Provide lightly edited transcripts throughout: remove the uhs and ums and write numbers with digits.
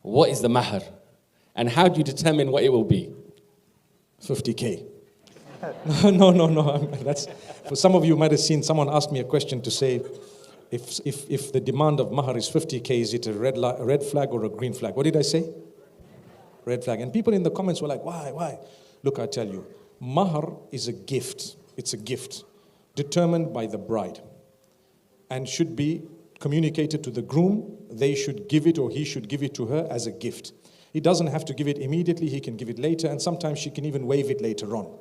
What is the mahr? And how do you determine what it will be? 50K. No. That's, for some of you might have seen someone ask me a question to say, if the demand of mahr is 50K, is it a red flag or a green flag? What did I say? Red flag. And people in the comments were like, why? Look, I tell you, mahr is a gift. It's a gift determined by the bride and should be communicated to the groom. They should give it, or he should give it to her as a gift. He doesn't have to give it immediately. He can give it later, and sometimes she can even waive it later on.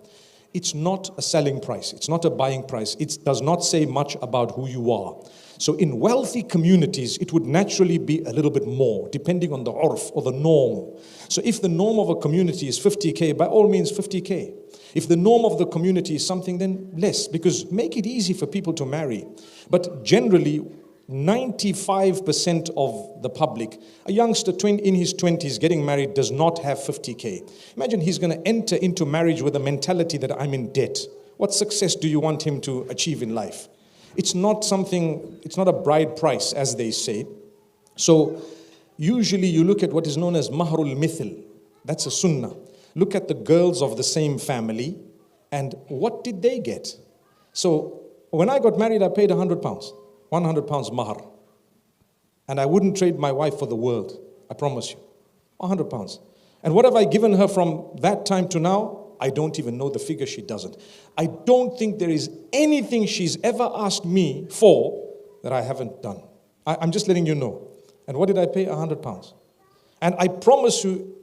It's not a selling price. It's not a buying price. It does not say much about who you are. So in wealthy communities, it would naturally be a little bit more, depending on the urf or the norm. So if the norm of a community is 50K, by all means 50K. If the norm of the community is something, then less, because make it easy for people to marry. But generally, 95% of the public, a youngster in his 20s getting married does not have 50K. Imagine he's going to enter into marriage with a mentality that I'm in debt. What success do you want him to achieve in life? It's not a bride price, as they say. So usually you look at what is known as mahrul mithl. That's a sunnah. Look at the girls of the same family and what did they get? So when I got married, I paid £100. £100 mahr. And I wouldn't trade my wife for the world, I promise you. £100. And what have I given her from that time to now? I don't even know the figure. She doesn't. I don't think there is anything she's ever asked me for that I haven't done. I'm just letting you know. And what did I pay? £100. And I promise you,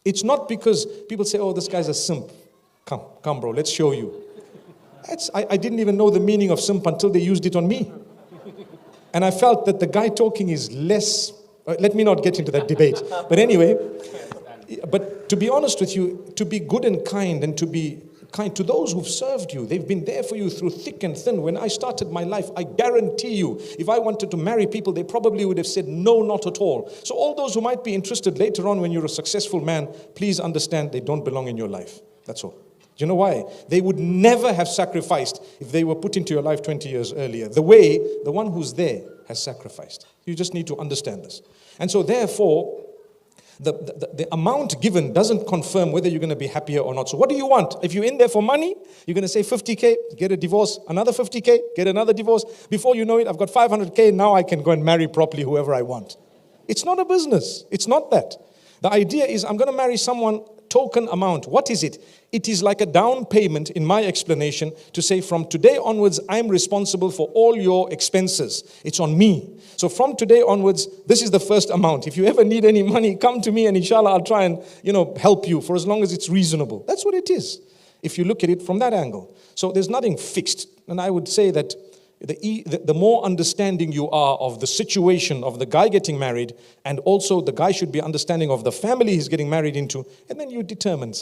it's not because people say, oh, this guy's a simp. Come bro, let's show you. I didn't even know the meaning of simp until they used it on me. And I felt that the guy talking is less, let me not get into that debate. But anyway, but to be honest with you, to be good and kind, and to be kind to those who've served you, they've been there for you through thick and thin. When I started my life, I guarantee you, if I wanted to marry people, they probably would have said no, not at all. So all those who might be interested later on when you're a successful man, please understand they don't belong in your life. That's all. Do you know why? They would never have sacrificed if they were put into your life 20 years earlier, the way the one who's there has sacrificed. You just need to understand this. And so therefore, the amount given doesn't confirm whether you're going to be happier or not. So what do you want? If you're in there for money, you're going to say 50K, get a divorce, another 50K, get another divorce. Before you know it, I've got 500K, now I can go and marry properly whoever I want. It's not a business. It's not that. The idea is I'm going to marry someone, token amount. What is it? It is like a down payment, in my explanation, to say from today onwards, I'm responsible for all your expenses. It's on me. So from today onwards, this is the first amount. If you ever need any money, come to me and inshallah, I'll try and, help you for as long as it's reasonable. That's what it is, if you look at it from that angle. So there's nothing fixed. And I would say that the more understanding you are of the situation of the guy getting married, and also the guy should be understanding of the family he's getting married into, and then you determine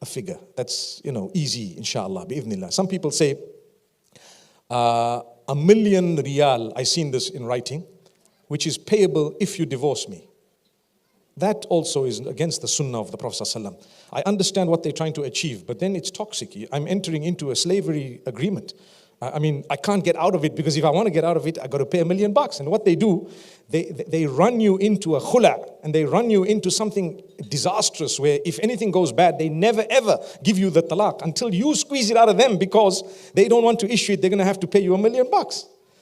a figure that's easy, inshallah, bi'idhnillah. Some people say 1 million riyal, I've seen this in writing, which is payable if you divorce me. That also is against the sunnah of the Prophet ﷺ. I understand what they're trying to achieve, but then it's toxic. I'm entering into a slavery agreement. I mean, I can't get out of it, because if I want to get out of it, I got to pay $1 million. And what they do, they run you into a khula, and they run you into something disastrous where if anything goes bad, they never ever give you the talaq until you squeeze it out of them, because they don't want to issue it. They're going to have to pay you $1 million.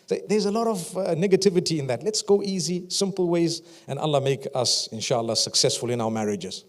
So there's a lot of negativity in that. Let's go easy, simple ways, and Allah make us, inshallah, successful in our marriages.